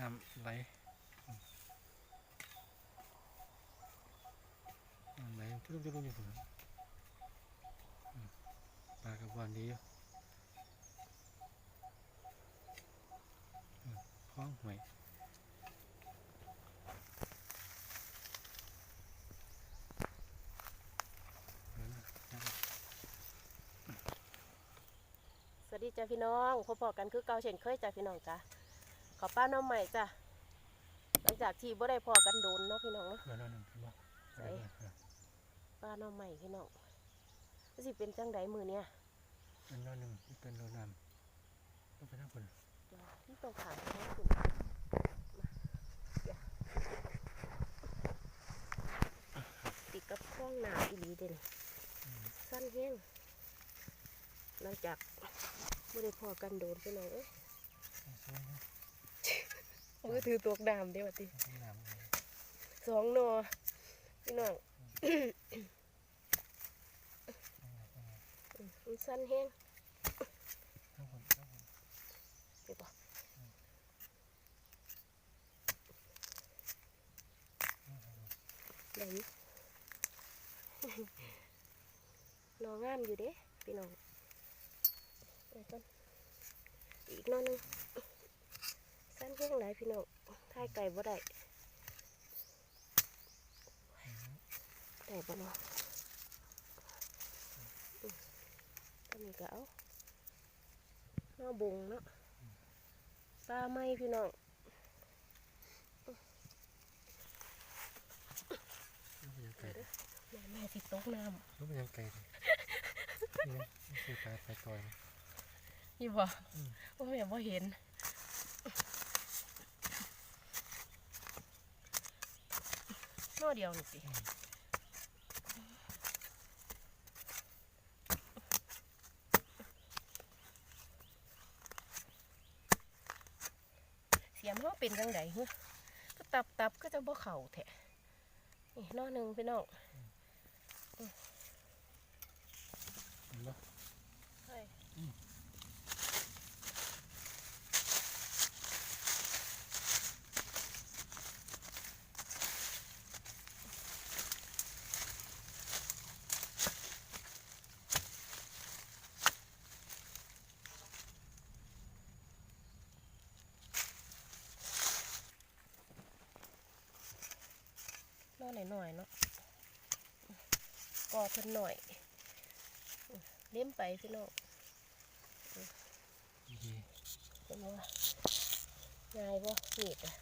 น้ำไหลทุกอยู่ผมปลากระบอกดีอยู่คล้องหวยสวัสดีจ้าพี่น้องพบกันคือเก่าเช่นเคยจ้าพี่น้องจ้าขอป้าน้องใหม่จ้าหลังจากที่บ่ได้พอกันโดนเนาะพี่น้องเนาะใส่ป้าน้องใหม่พี่น้องสิเป็นจังไดมือเนี่ยอันนั้นหนึ่งเป็นโดนน้ำต้องไปทั้งคนที่ต้องถามให้คุณติดกับข้องหนาอีหลีเด่นสั้นแห้งหลังจากไม่ได้พอกันโดนพี่น้องมือถือตัวดำเดี๋ยวติ2 หนอพี่น้องมันสั้นแห้งเดี๋ยวไหนรองามอยู่เด้พี่น้องอีกนอนนึงสั้นแห้งหลายพี่น้องถ่ายไก่บ่ได้บ่เนาะตอนนี้ก็เอานอบุงเนาะปลาไม้พี่น้องแม่สิตกน้ำรู้เป็นยังไงนี่คือปลาไปต่อยนี่บ่ว่าแม่บ่เห็นนอเดียวนี่สิเสียมเขาเป็นจังไดเหรอก็ตับก็จะบ่เข่าแท้นี่นอหนึ่งพี่น้องเห็นปะใช่นอหน่อยเนาะก่อเพิ่นหน่อยเลี้ยมไปพี่น้องเป็นว่าง่ายบ่มีดอ่ะ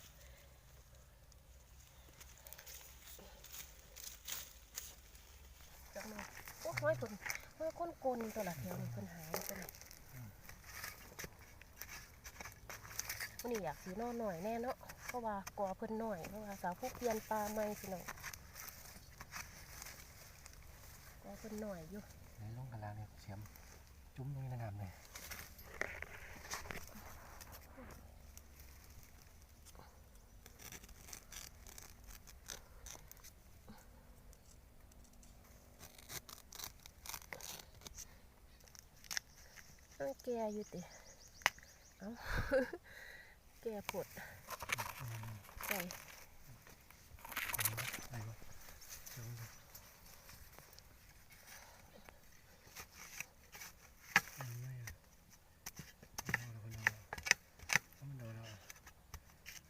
จังเลยโอ้ยคนคนกลตัวละเทียวคนหายตัวละวันนี้อยากสีนอหน่อยแน่เนาะเพราะว่าก่อเพิ่นหน่อยเพราะว่าสาวผู้เพียนปลาไม่พี่น้องก่อเพิ่นหน่อยอยู่ไหนลงกระลาเนี่ยเสียมจุ้มลงในน้ำเลยแก่อยู่ติเอ้าแก่ผดใส่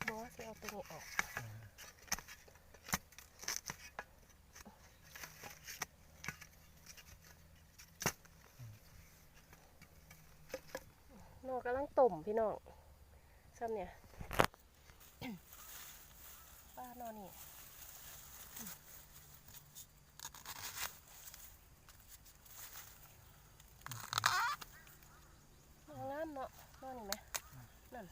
บอสจะเอาตัวนี้ออกนอกกำลังต้มพี่น้องซ้ำเนี่ยป้านอนนี่นอนงามเนาะนอนนี่ไหมนั่น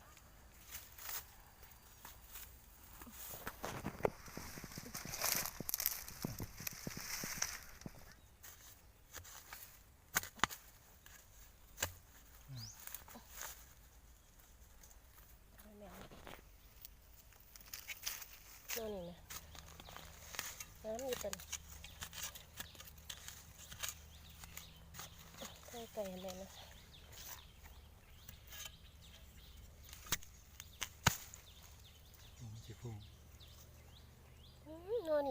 นอนนี่ไหมน้ำอยู่ตันใส่ไก่อะไรนะ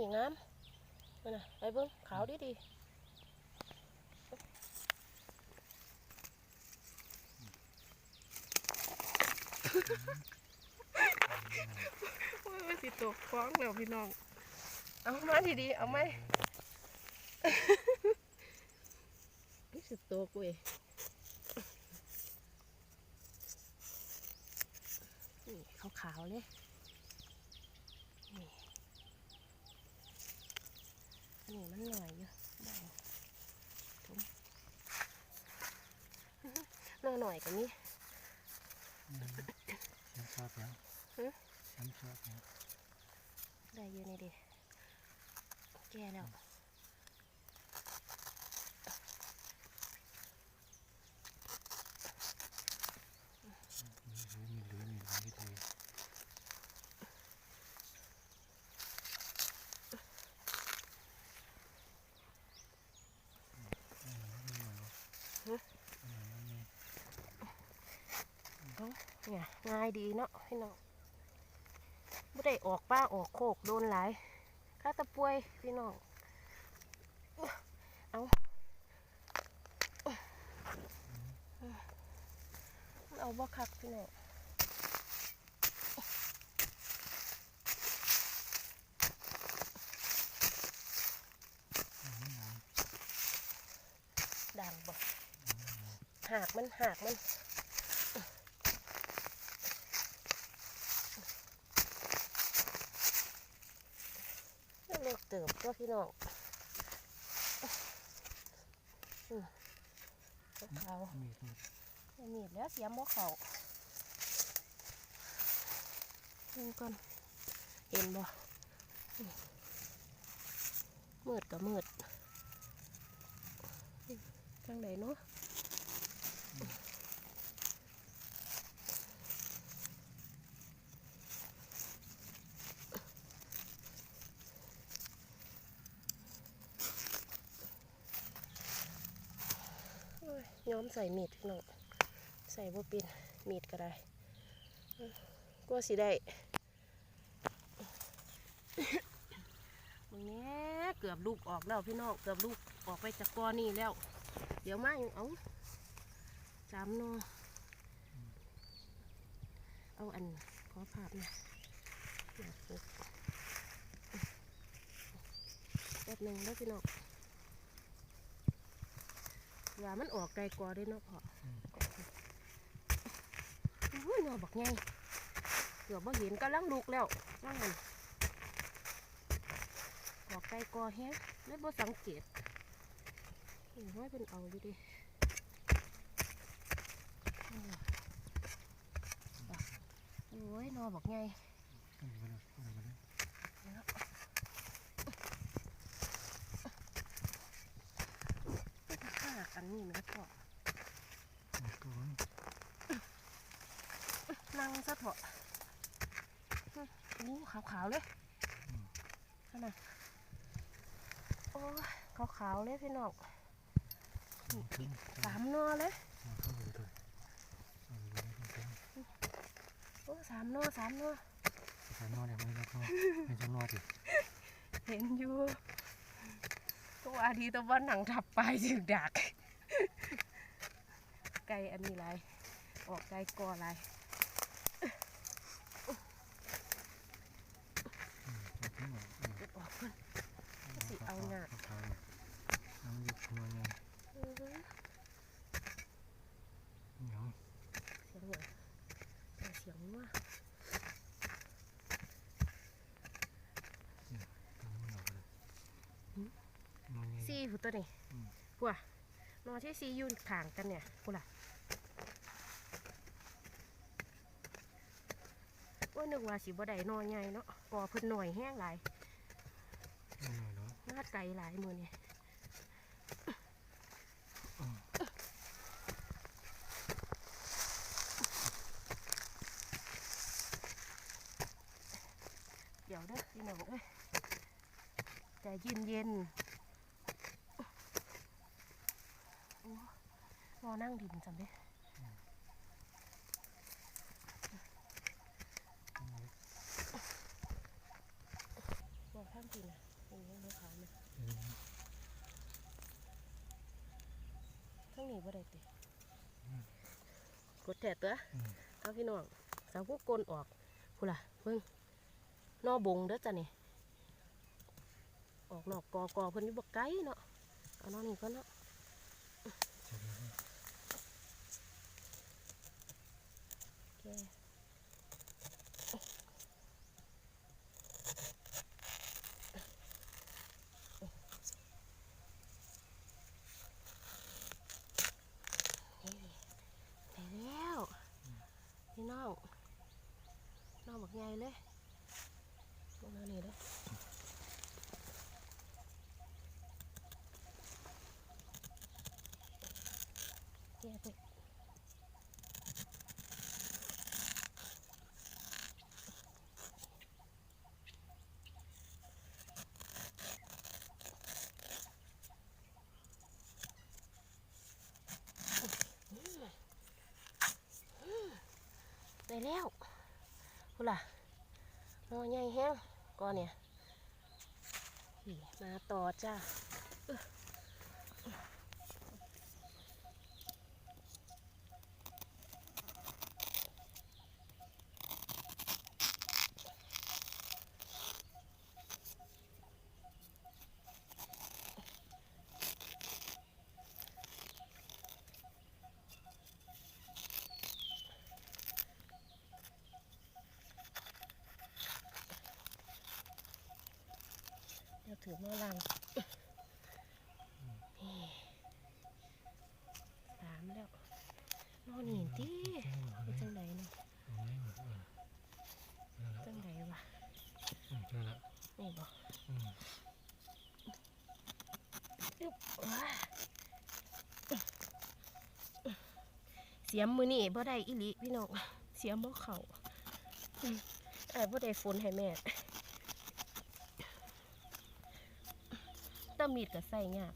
นี่งามนั่นน่ะไปเบิ่งขาวดีโอ้ยสิตกฟ้องแล้วพี่น้องเอามาดีๆเอาไหมนี่สิตกเว้ยนี่ขาวๆเลยนี่มันหน่อยอยู่ได้ถุงหน่อยกันนี้ ฉันชอบแล้วฉันชอบแล้ว ได้อยู่นี่ดิแก่แล้วมีเหลือมีหลายทีเนี่ยง่ายดีเนาะพี่น้องไม่ได้ออกป้าออกโคกโดนหลายข้าตะป่วยพี่น้องเอาบ่คักพี่น้องด่างบ่หากมันเลิกเติบก็พี่น้องเขามีดแล้วเสียมบ่เขาดูก่อนเห็นบ่มืดกับมืดทางไหนเนาะย้อมใส่มีดพี่น้องใส่บ่เป็นมีดก็ได้ก็สิได้มึงเนี้ยเกือบลูกออกแล้วพี่น้องเกือบลูกออกไปจากกอนี่แล้วเดี๋ยวมาเอา3 นอเอาอันขอภาพนะแป๊บหนึ่งแล้วพี่น้องว่ามันออกไกลกว่าได้เนาะพ่ออุ้ยนอบักไงเกือบบ่เห็นกำลังลุกแล้วว่าไงออกไกลกว่าแฮะเลยบ่สังเกตน้อยเป็นเอาอยู่ดิโอ้ยนอบักไงอันนี้มันก็นั่งซะเถอะอู้ขาวๆเลยนั่นน่ะโอ้ขาวๆเลยพี่น้อง3 นอเลยโอ้3 นอเนี่ยไม่รับไม่จำนอดิ เห็นอยู่ตัวอาทีตัวบ้านหนังทับไปจึงดักไก่อันนี้ไรออกไก่กอไรออกเพิ่นสิเอาหนาน้ำยุบตัวไงเหนียวเสียงเนี่ยเสียงว่าซีผู้ตัวนี้ปัวนอที่ซียืนข่างกันเนี่ยกูล่ะว่านึกว่าสิบ่ได้นอใหญ่เนาะกอเพิ่นหน่อยแห้งหลายน่าไกลหลายมือเนี่ยเดี๋ยวเด้อพี่น้องเอ้ยใจเย็นรอนั่งดินจำได้บอกท่านดิน นี่บ่ได้ติกดแท้ตัวเอาพี่น้องสาวผู้กลออกพูล่ะเบิ่งนอบงเด้อจ้ะนี่ออกนอกกอเพิ่นอยู่บ่ไกลเนาะเอานอนี่ก่อนเนาะแกได้แล้วพี่น้องน้องบักใหญ่เลยลงมานี่เด้อแกไปได้แล้วพูล่ะนอใหญ่แห้งก่อนเนี่ยมาต่อจ้าเดี๋ยวถือมาลังสามแล้วนอนหนีตีเป็นจังไดเนาะจังไดวะนี่บอกเสียมมือนี่บ่ได้อีหลีพี่น้องเสียมบ่เข่าบ่ได้ฝนให้แม่ตะมีดก็ใส่ยาก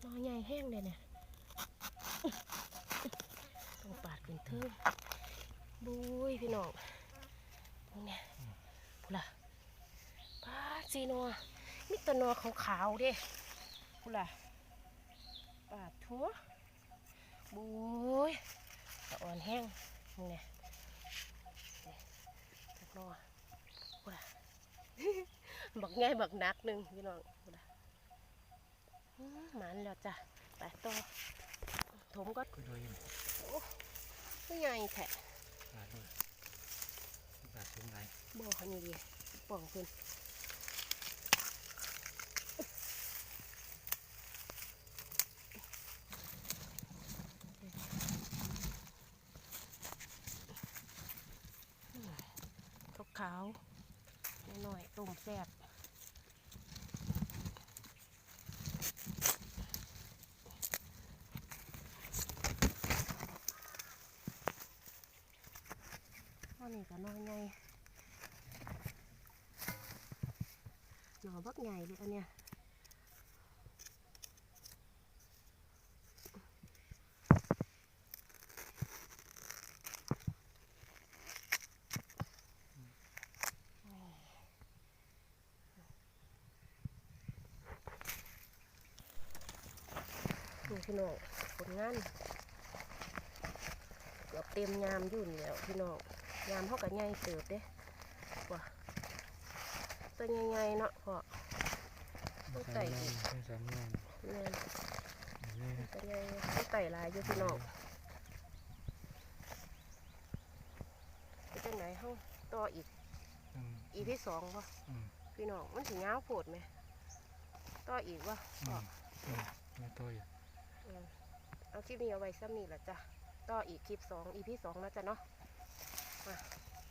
นอใหญ่แห้งเลยเนี่ยต้องปาดขึ้นเทิงบุ้ยพี่น้องเนี่ยพูล่ะปาดสีนัวมิตรนัวขาวๆเด้พูล่ะปาดทั่วบุ้ยตะอ่อนแห้งเนี่ยจักนัวพูล่ะบักง่ายบักนักหนึ่งพี่น้องพูล่ะหมันแล้วจ้ะไปต่อถมก็โอ้ยใหญ่แท้บ่อเขานี่ดีป่องเพิ่นขาวหน่อยต้มแซ่บอันนี้ก็น้อยไงหน่อบักใหญ่เลยอันเนี้ยดูพี่น้องผลงานเกือบเต็มยามยุ่นแล้วพี่น้องยามเขากับใหญ่เติบเด้ว่ะตัวใหญ่ๆเนาะพอต้องไต่อีกเนี่ยตัวใหญ่ต้องไต่ลายอยู่พี่น้องเป็นจังไหนเขาต่ออีกที่สองวะพี่น้องมันถึงเงาโผดไหมต่ออีกวะไม่ต่ออีกเอาคลิปนี้เอาไว้ซ้ำนี่แหละจ้ะต่ออีกคลิป2 EP 2นะจ๊ะเนาะมา